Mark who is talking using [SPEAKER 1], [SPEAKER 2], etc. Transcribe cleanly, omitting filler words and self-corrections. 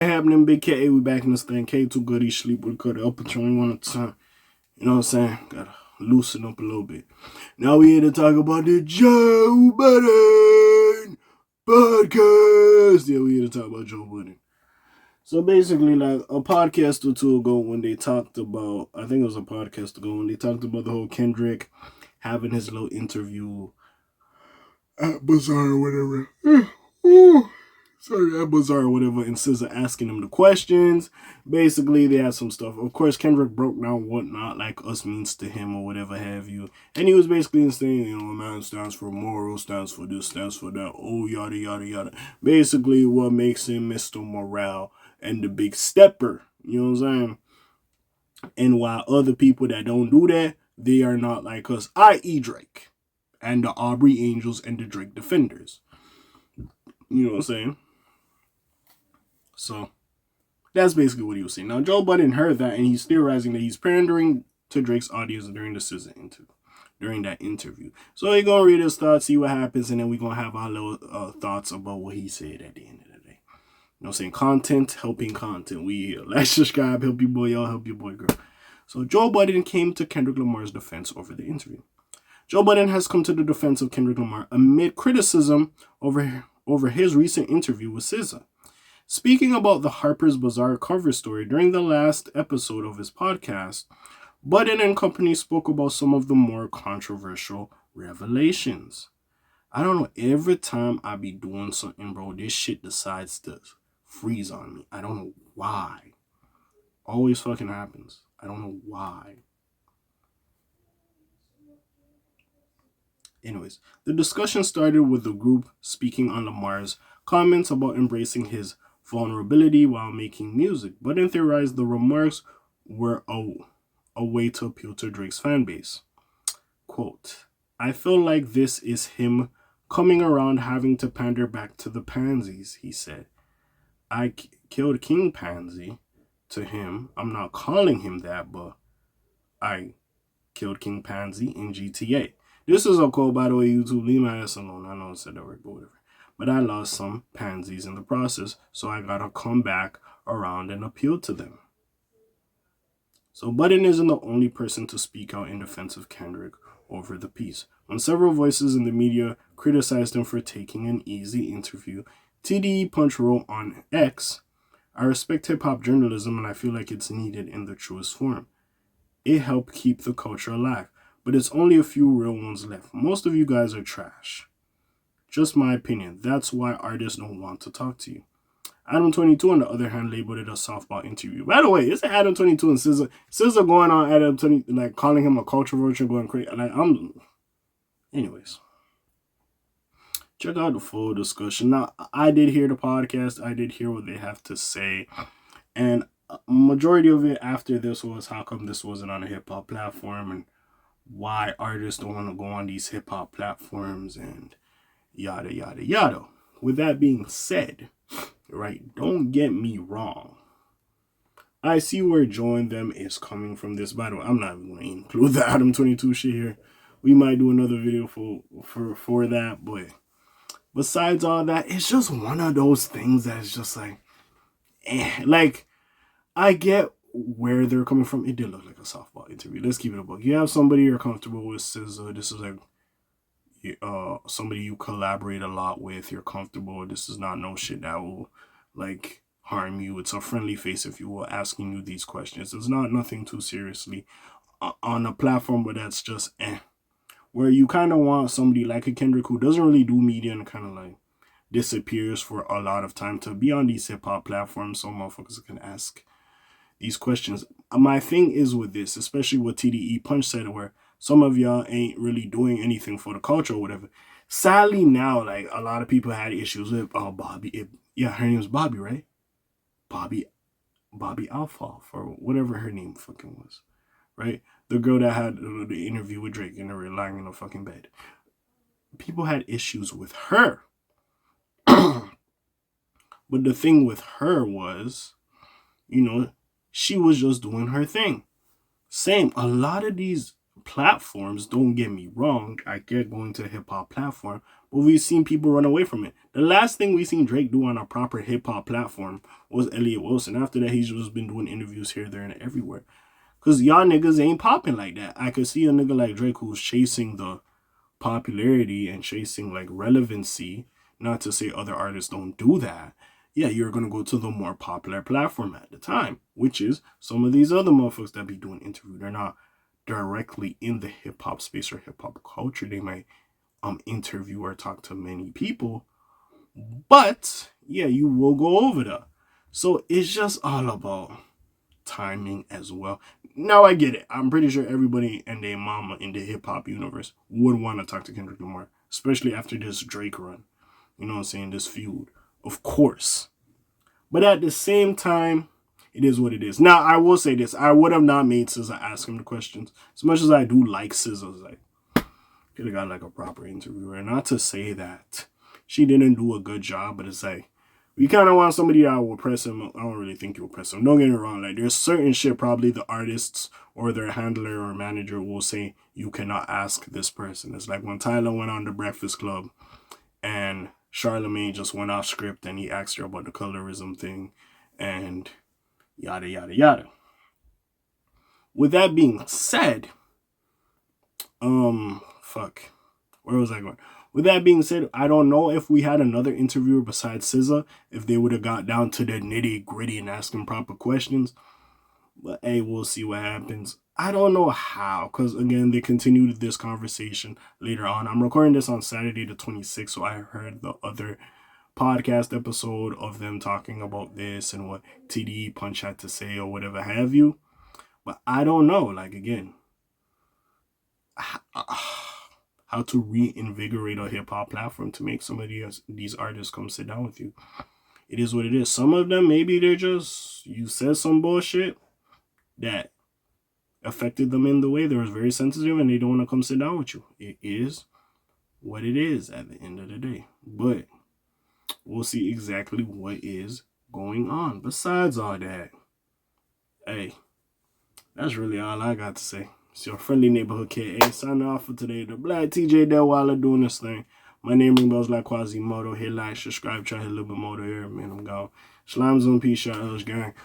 [SPEAKER 1] Happening, Big K. We back in this thing. K too good. He sleep with cut up at 21 at a time. You know what I'm saying? Gotta loosen up a little bit. Now we here to talk about the Joe Budden podcast. Yeah, we here to talk about Joe Budden. So basically, like a podcast or two ago, when they talked about, I think it was a podcast ago, when they talked about the whole Kendrick having his little interview at Bazaar or whatever. Sorry, at Bazaar or whatever, and SZA asking him the questions. Basically, they had some stuff. Of course, Kendrick broke down what not like us means to him or whatever have you. And he was basically saying, you know, man stands for moral, stands for this, stands for that, oh, yada, yada, yada. Basically, what makes him Mr. Morale and the big stepper. You know what I'm saying? And while other people that don't do that, they are not like us, i.e. Drake and the Aubrey Angels and the Drake Defenders. You know what I'm saying? So that's basically what he was saying. Now Joe Budden heard that and he's theorizing that he's pandering to Drake's audience during the SZA interview. During that interview. So we're gonna read his thoughts, see what happens, and then we're gonna have our little thoughts about what he said at the end of the day. You know what I'm saying? Content helping content. We here. Like, subscribe, help your boy, y'all, help your boy, girl. So Joe Budden came to Kendrick Lamar's defense over the interview. Joe Budden has come to the defense of Kendrick Lamar amid criticism over his recent interview with SZA. Speaking about the Harper's Bazaar cover story during the last episode of his podcast, Budden and company spoke about some of the more controversial revelations. I don't know, every time I be doing something, bro, this shit decides to freeze on me. I don't know why. Always fucking happens. I don't know why. Anyways, the discussion started with the group speaking on Lamar's comments about embracing his vulnerability while making music, but in theorized the remarks were a way to appeal to Drake's fan base. Quote, I feel like this is him coming around having to pander back to the pansies, he said. I killed King Pansy to him. I'm not calling him that, but I killed King Pansy in GTA. This is a quote, by the way, YouTube. Leave my ass alone. I know I said that right, but whatever. But I lost some pansies in the process, so I gotta come back around and appeal to them. So Budden isn't the only person to speak out in defense of Kendrick over the piece. When several voices in the media criticized him for taking an easy interview, TDE Punch wrote on X, I respect hip-hop journalism and I feel like it's needed in the truest form. It helped keep the culture alive, but it's only a few real ones left. Most of you guys are trash. Just my opinion. That's why artists don't want to talk to you. Adam 22, on the other hand, labeled it a softball interview. By the way, it's Adam 22 and SZA. SZA going on Adam 20, like calling him a culture vulture, going crazy. Like, anyways. Check out the full discussion. Now, I did hear the podcast. I did hear what they have to say. And a majority of it after this was how come this wasn't on a hip-hop platform and why artists don't want to go on these hip-hop platforms and yada, yada, yada. With that being said, right, don't get me wrong. I see where join them is coming from this. By the way, I'm not even going to include the Adam 22 shit here. We might do another video for that, but besides all that, it's just one of those things that's just like, like, I get where they're coming from. It did look like a softball interview. Let's keep it a book. You have somebody you're comfortable with, says this is like somebody you collaborate a lot with, you're comfortable. This is not no shit that will like harm you. It's a friendly face, if you will, asking you these questions. It's not nothing too seriously on a platform where that's just where you kind of want somebody like a Kendrick who doesn't really do media and kind of like disappears for a lot of time to be on these hip-hop platforms so motherfuckers can ask these questions. My thing is with this, especially what TDE Punch said, where some of y'all ain't really doing anything for the culture or whatever. Sadly now, like, a lot of people had issues with Bobby. Yeah, her name's Bobby, right? Bobby Alpha, or whatever her name fucking was, right? The girl that had the interview with Drake and they were lying in a fucking bed. People had issues with her. But the thing with her was, you know, she was just doing her thing. Same, a lot of these platforms, don't get me wrong, I get going to a hip-hop platform, but we've seen people run away from it. The last thing we seen Drake do on a proper hip hop platform was Elliot Wilson. After that, he's just been doing interviews here, there, and everywhere. Because y'all niggas ain't popping like that. I could see a nigga like Drake who's chasing the popularity and chasing like relevancy. Not to say other artists don't do that. Yeah, you're going to go to the more popular platform at the time, which is some of these other motherfuckers that be doing interview. They're not directly in the hip hop space or hip hop culture. They might interview or talk to many people, but yeah, you will go over there. So it's just all about timing as well. Now I get it. I'm pretty sure everybody and their mama in the hip hop universe would want to talk to Kendrick Lamar, especially after this Drake run. You know what I'm saying? This feud. Of course. But at the same time, it is what it is. Now, I will say this. I would have not made SZA ask him the questions. As much as I do like SZA, like, could have got like a proper interviewer. Not to say that she didn't do a good job, but it's like, we kind of want somebody that will press him. I don't really think you'll press him. Don't get me wrong. Like, there's certain shit probably the artists or their handler or manager will say, you cannot ask this person. It's like when Tyler went on the Breakfast Club and Charlamagne just went off script and he asked her about the colorism thing and yada, yada, yada. With that being said, where was I going? With that being said, I don't know if we had another interviewer besides SZA, if they would have got down to the nitty gritty and asking proper questions. But hey, we'll see what happens. I don't know how, because again, they continued this conversation later on. I'm recording this on Saturday the 26th, so I heard the other podcast episode of them talking about this and what TDE Punch had to say or whatever have you. But I don't know, like, again, how to reinvigorate a hip-hop platform to make some of these artists come sit down with you. It is what it is. Some of them, maybe they're just, you said some bullshit that affected them in the way they were very sensitive and they don't want to come sit down with you. It is what it is at the end of the day. But we'll see exactly what is going on. Besides all that, hey, that's really all I got to say. It's your friendly neighborhood K.A. signing off for today. The Black TJ Delweiler doing this thing. My name ring bells like Quasimodo. Hit like, subscribe, try a little bit more to hear, man. I'm gone. Slimes on peace, shot, gang.